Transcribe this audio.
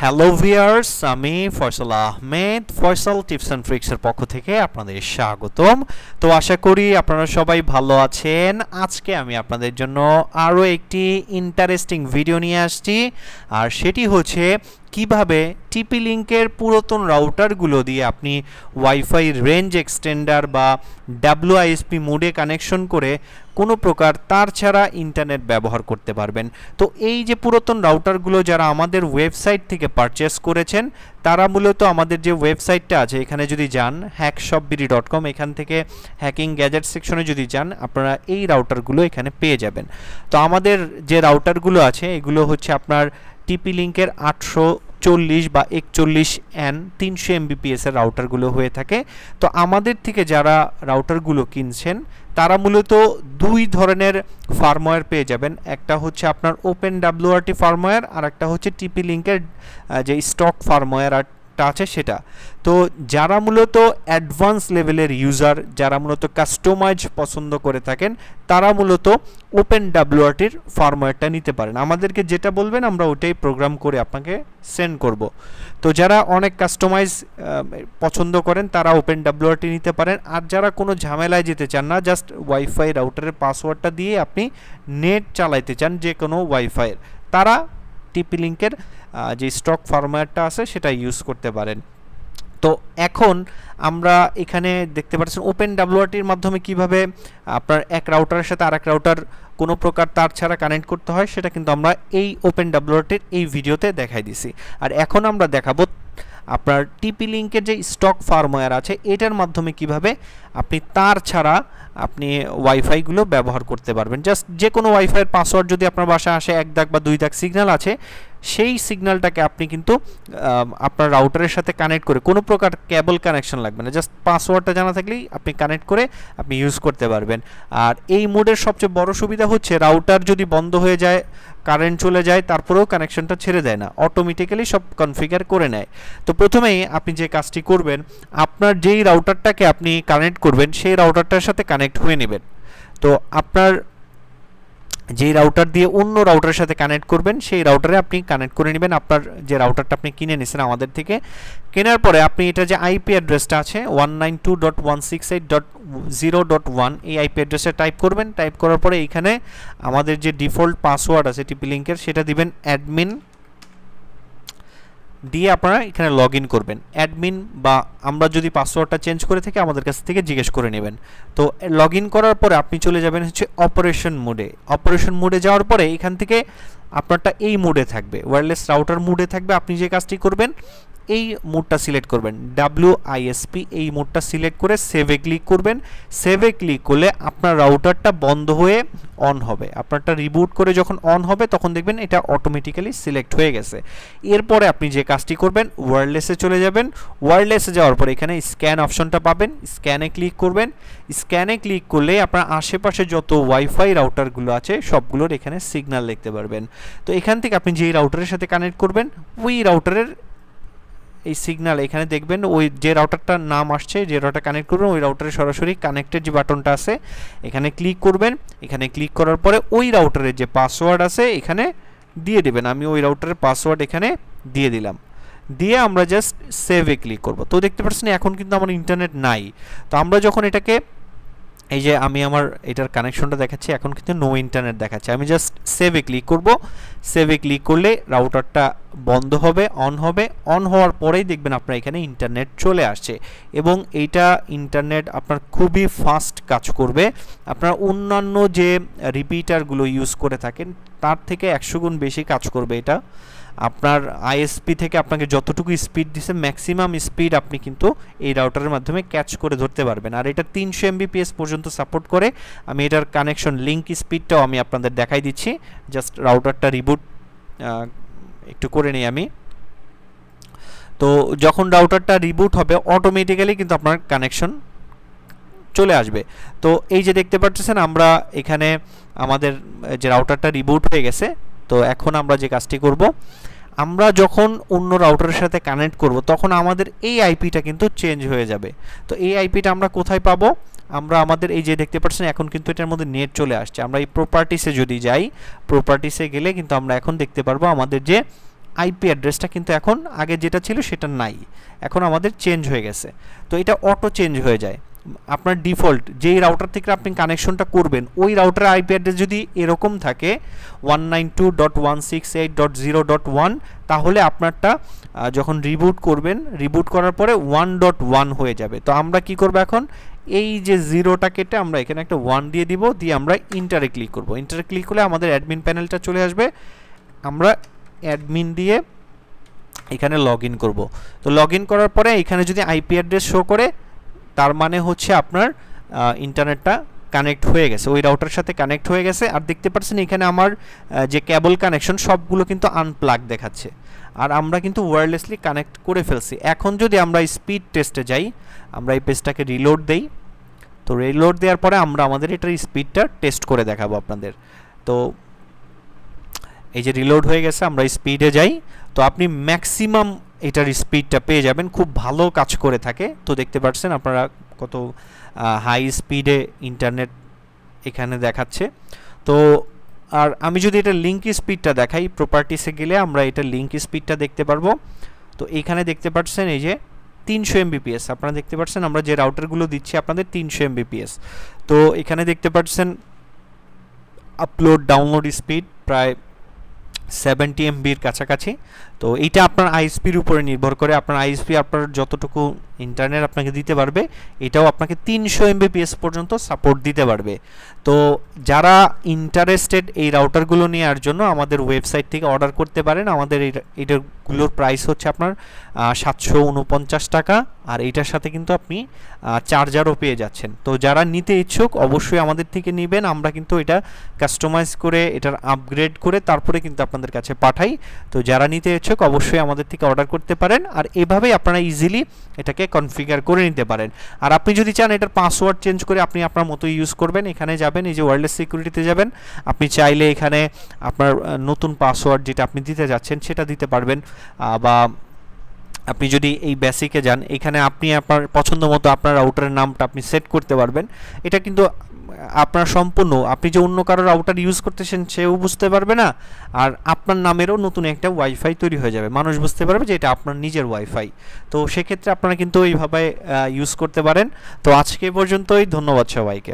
Hello viewers, আমি Faisal Ahmed Faisal tips and ট্রিক্সের পক্ষ থেকে আপনাদের স্বাগতম। তো আশা করি আপনারা সবাই ভালো আছেন। আজকে আমি আপনাদের জন্য আরও একটি ইন্টারেস্টিং ভিডিও নিয়ে আসছি, আর সেটি হচ্ছে কিভাবে টিপি লিংকের পুরাতন রাউটারগুলো দিয়ে আপনি ওয়াইফাই রেঞ্জ এক্সটেন্ডার বা ডাব্লিউআইএসপি মোডে কানেকশন করে কোনো প্রকার তার ছাড়া ইন্টারনেট ব্যবহার করতে পারবেন। তো এই যে পুরাতন রাউটারগুলো যারা আমাদের ওয়েবসাইট থেকে পারচেস করেছেন, তারা মূলত আমাদের যে ওয়েবসাইটটা আছে এখানে যদি যান hackshopbd.com, এখান থেকে হ্যাকিং গ্যাজেট সেকশনে যদি যান আপনারা এই রাউটারগুলো এখানে পেয়ে যাবেন। তো আমাদের যে রাউটারগুলো আছে এগুলো হচ্ছে আপনার টিপি লিংকের 840 বা 41N 300 Mbps এর রাউটারগুলো হয়ে থাকে। তো আমাদের থেকে যারা রাউটারগুলো কিনছেন তারা মূলত দুই ধরনের ফার্মওয়্যার পেয়ে যাবেন। একটা হচ্ছে আপনার ওপেন ডাব্লিউআরটি ফার্মওয়্যার, আর একটা হচ্ছে টিপি লিংকের যে স্টক ফার্মওয়্যার আছে সেটা। তো যারা মূলত অ্যাডভান্স লেভেলের ইউজার, যারা মূলত কাস্টমাইজ পছন্দ করে থাকেন, তারা মূলত ওপেন ডাব্লিউআরটির ফার্মওয়্যারটা নিতে পারেন। আমাদেরকে যেটা বলবেন আমরা ওটাই প্রোগ্রাম করে আপনাকে সেন্ড করব। তো যারা অনেক কাস্টমাইজ পছন্দ করেন তারা ওপেন ডাব্লিউআরটি নিতে পারেন। আর যারা কোনো ঝামেলায় যেতে চান না, জাস্ট ওয়াইফাই রাউটারের পাসওয়ার্ডটা দিয়ে আপনি নেট চালাইতে চান যে কোনো ওয়াইফাইয়ের, তারা টিপি লিংকের যে স্টক ফার্মওয়্যারটা আছে সেটা ইউজ করতে পারেন। তো এখন আমরা এখানে দেখতে পাচ্ছেন ওপেন ডাব্লিউআরটির মাধ্যমে কিভাবে আপনার এক রাউটারের সাথে আরেক রাউটার কোনো প্রকার তার ছাড়া কানেক্ট করতে হয় সেটা কিন্তু আমরা এই ওপেন ডাব্লিউআরটির এই ভিডিওতে দেখাই দিছি। আর এখন আমরা দেখাবো আপনার টিপি লিংকের যে স্টক ফার্মওয়্যার আছে এটার মাধ্যমে কিভাবে আপনি তার ছাড়া আপনি ওয়াইফাইগুলো ব্যবহার করতে পারবেন। জাস্ট যে কোনো ওয়াইফাইয়ের পাসওয়ার্ড যদি আপনার বাসায় আসে 1 দাগ বা 2 দাগ সিগন্যাল আছে, সেই সিগন্যালটাকে আপনি কিন্তু আপনার রাউটারের সাথে কানেক্ট করে, কোনো প্রকার কেবল কানেকশন লাগবে না, জাস্ট পাসওয়ার্ডটা জানা থাকলেই আপনি কানেক্ট করে আপনি ইউজ করতে পারবেন। আর এই মোডের সবচেয়ে বড় সুবিধা হচ্ছে রাউটার যদি বন্ধ হয়ে যায়, কারেন্ট চলে যায়, তারপরেও কানেকশনটা ছেড়ে দেয় না, অটোমেটিক্যালি সব কনফিগার করে নেয়। তো প্রথমেই আপনি যে কাজটি করবেন, আপনার যেই রাউটারটাকে আপনি কানেক্ট করবেন সেই রাউটারটার সাথে কানেক্ট হয়ে নেবেন। তো আপনার যেই রাউটার দিয়ে অন্য রাউটারের সাথে কানেক্ট করবেন সেই রাউটারে আপনি কানেক্ট করে নেবেন আপনার যে রাউটারটা আপনি কিনে নিয়েছেন আমাদের থেকে। কেনার পরে আপনি এটা যে আইপি অ্যাড্রেসটা আছে 192.168.0.1 এই আইপি অ্যাড্রেসে টাইপ করবেন। টাইপ করার পরে এইখানে আমাদের যে ডিফল্ট পাসওয়ার্ড আছে টিপি লিংকের সেটা দিবেন অ্যাডমিন দিয়ে আপনারা এখানে লগ ইন করবেন। অ্যাডমিন বা আমরা যদি পাসওয়ার্ডটা চেঞ্জ করে থাকি আমাদের কাছ থেকে জিজ্ঞেস করে নেবেন। তো লগ ইন করার পরে আপনি চলে যাবেন হচ্ছে অপারেশন মোডে। অপারেশন মোডে যাওয়ার পরে এখান থেকে আপনারটা এই মোডে থাকবে, ওয়্যারলেস রাউটার মোডে থাকবে। আপনি যে কাজটি করবেন এই মোডটা সিলেক্ট করবেন, ডাব্লিউআইএসপি এই মোডটা সিলেক্ট করে সেভে ক্লিক করবেন। সেভে ক্লিক করলে আপনার রাউটারটা বন্ধ হয়ে অন হবে। আপনারটা রিবুট করে যখন অন হবে তখন দেখবেন এটা অটোমেটিক্যালি সিলেক্ট হয়ে গেছে। এরপরে আপনি যে কাজটি করবেন ওয়্যারলেসে চলে যাবেন। ওয়্যারলেসে যাওয়ার পরে এখানে স্ক্যান অপশনটা পাবেন, স্ক্যানে ক্লিক করবেন। স্ক্যানে ক্লিক করলে আপনার আশেপাশে যত ওয়াইফাই রাউটারগুলো আছে সবগুলোর এখানে সিগন্যাল দেখতে পারবেন। তো এখান থেকে আপনি যেই রাউটারের সাথে কানেক্ট করবেন ওই রাউটারের এই সিগন্যাল এখানে দেখবেন, ওই যে রাউটারটার নাম আসছে, যে রাউটার কানেক্ট করবেন ওই রাউটারে সরাসরি কানেক্টেড যে বাটনটা আছে এখানে ক্লিক করবেন। এখানে ক্লিক করার পরে ওই রাউটারের যে পাসওয়ার্ড আছে এখানে দিয়ে দেবেন। আমি ওই রাউটারের পাসওয়ার্ড এখানে দিয়ে দিলাম, দিয়ে আমরা জাস্ট সেভে ক্লিক করব। তো দেখতে পাচ্ছেন এখন কিন্তু আমার ইন্টারনেট নাই। তো আমরা যখন এটাকে এই যে আমি আমার এটার কানেকশনটা দেখাচ্ছি, এখন কিন্তু নো ইন্টারনেট দেখাচ্ছে। আমি জাস্ট সেভে ক্লিক করব। সেভে ক্লিক করলে রাউটারটা বন্ধ হবে, অন হবে। অন হওয়ার পরেই দেখবেন আপনার এখানে ইন্টারনেট চলে আসছে এবং এইটা ইন্টারনেট আপনার খুবই ফাস্ট কাজ করবে। আপনার অন্যান্য যে রিপিটারগুলো ইউজ করে থাকেন তার থেকে 100 গুণ বেশি কাজ করবে এটা। আপনার আইএসপি থেকে আপনাকে যতটুকু স্পিড দিছে ম্যাক্সিমাম স্পিড আপনি কিন্তু এই রাউটারের মাধ্যমে ক্যাচ করে ধরতে পারবেন। আর এটা 300 Mbps পর্যন্ত সাপোর্ট করে। আমি এটার কানেকশন লিঙ্ক স্পিডটাও আমি আপনাদের দেখাই দিচ্ছি। জাস্ট রাউটারটা রিবুট একটু করে নিই আমি। তো যখন রাউটারটা রিবুট হবে অটোমেটিক্যালি কিন্তু আপনার কানেকশন চলে আসবে। তো এই যে দেখতে পাচ্ছেন আমরা এখানে আমাদের যে রাউটারটা রিবুট হয়ে গেছে। তো এখন আমরা যে কাজটি করব, আমরা যখন অন্য রাউটারের সাথে কানেক্ট করব তখন আমাদের এই আইপিটা কিন্তু চেঞ্জ হয়ে যাবে। তো এই আইপিটা আমরা কোথায় পাবো? আমরা আমাদের এই যে দেখতে পাচ্ছেন এখন কিন্তু এটার মধ্যে নেট চলে আসছে। আমরা এই প্রপার্টিসে যদি যাই, প্রপার্টিসে গেলে কিন্তু আমরা এখন দেখতে পারবো আমাদের যে আইপি অ্যাড্রেসটা কিন্তু এখন আগে যেটা ছিল সেটা নাই, এখন আমাদের চেঞ্জ হয়ে গেছে। তো এটা অটো চেঞ্জ হয়ে যায়। আপনার ডিফল্ট যেই রাউটার থেকে আপনি কানেকশনটা করবেন ওই রাউটারের আইপি অ্যাড্রেস যদি এরকম থাকে 192.168.0.1, তাহলে আপনারটা যখন রিবুট করবেন, রিবুট করার পরে 1.1 হয়ে যাবে। তো আমরা কি করব এখন, এই যে জিরোটা কেটে আমরা এখানে একটা 1 দিয়ে দিব, দিয়ে আমরা ইন্টারে ক্লিক করব। ইন্টারে ক্লিক করলে আমাদের অ্যাডমিন প্যানেলটা চলে আসবে। আমরা অ্যাডমিন দিয়ে এখানে লগ ইন করবো। তো লগ ইন করার পরে এখানে যদি আইপি অ্যাড্রেস শো করে, তার মানে হচ্ছে আপনার ইন্টারনেটটা কানেক্ট হয়ে গেছে, ওই রাউটারের সাথে কানেক্ট হয়ে গেছে। আর দেখতে পাচ্ছেন এখানে আমার যে কেবল কানেকশন সবগুলো কিন্তু আনপ্লাগ দেখাচ্ছে, আর আমরা কিন্তু ওয়্যারলেসলি কানেক্ট করে ফেলছি। এখন যদি আমরা স্পিড টেস্টে যাই, আমরা এই পেজটাকে রিলোড দেই। তো রিলোড দেওয়ার পরে আমরা আমাদের এটার স্পিডটা টেস্ট করে দেখাবো আপনাদের। তো এই যে রিলোড হয়ে গেছে, আমরা স্পিডে যাই। তো আপনি ম্যাক্সিমাম এটার স্পিডটা পেয়ে যাবেন, খুব ভালো কাজ করে থাকে। তো দেখতে পাচ্ছেন আপনারা কত হাই স্পিডে ইন্টারনেট এখানে দেখাচ্ছে। তো আর আমি যদি এটা লিঙ্ক স্পিডটা দেখাই, প্রপার্টিসে গেলে আমরা এটা লিঙ্ক স্পিডটা দেখতে পারবো। তো এখানে দেখতে পাচ্ছেন এই যে 300 Mbps, আপনারা দেখতে পাচ্ছেন আমরা যে রাউটারগুলো দিচ্ছি আপনাদের 300 Mbps। তো এখানে দেখতে পাচ্ছেন আপলোড ডাউনলোড স্পিড প্রায় 70 MB-র কাছাকাছি। তো এইটা আপনার আইএসপির উপরে নির্ভর করে, আপনার আইএসপি আপনার যতটুকু ইন্টারনেট আপনাকে দিতে পারবে, এটাও আপনাকে 300 Mbps পর্যন্ত সাপোর্ট দিতে পারবে। তো যারা ইন্টারেস্টেড এই রাউটারগুলো নেওয়ার জন্য আমাদের ওয়েবসাইট থেকে অর্ডার করতে পারেন। আমাদের এইটাগুলোর প্রাইস হচ্ছে আপনার 749 টাকা, আর এইটার সাথে কিন্তু আপনি চার্জারও পেয়ে যাচ্ছেন। তো যারা নিতে ইচ্ছুক অবশ্যই আমাদের থেকে নেবেন, আমরা কিন্তু এটা কাস্টমাইজ করে এটার আপগ্রেড করে তারপরে কিন্তু আপনাদের কাছে পাঠাই। তো যারা নিতে ইচ্ছুক অবশ্যই আমাদের থেকে অর্ডার করতে পারেন, আর এভাবেই আপনারা ইজিলি এটাকে কনফিগার করে নিতে পারেন। আর আপনি যদি চান এটার পাসওয়ার্ড চেঞ্জ করে আপনি আপনার মতো ইউজ করবেন, এখানে যাবেন, এই যে ওয়্যারলেস সিকিউরিটিতে যাবেন, আপনি চাইলে এখানে আপনার নতুন পাসওয়ার্ড যেটা আপনি দিতে যাচ্ছেন সেটা দিতে পারবেন। বা আপনি যদি এই বেসিকে যান, এখানে আপনি আপনার পছন্দ মতো আপনার রাউটারের নামটা আপনি সেট করতে পারবেন। এটা কিন্তু আপনার সম্পূর্ণ, আপনি যে অন্য কারো রাউটার ইউজ করতেছেন সেও বুঝতে পারবে না, আর আপনার নামেরও নতুন একটা ওয়াইফাই তৈরি হয়ে যাবে, মানুষ বুঝতে পারবে যে এটা আপনার নিজের ওয়াইফাই। তো সেক্ষেত্রে আপনারা কিন্তু এইভাবে ইউজ করতে পারেন। তো আজকে পর্যন্তই, ধন্যবাদ সবাইকে।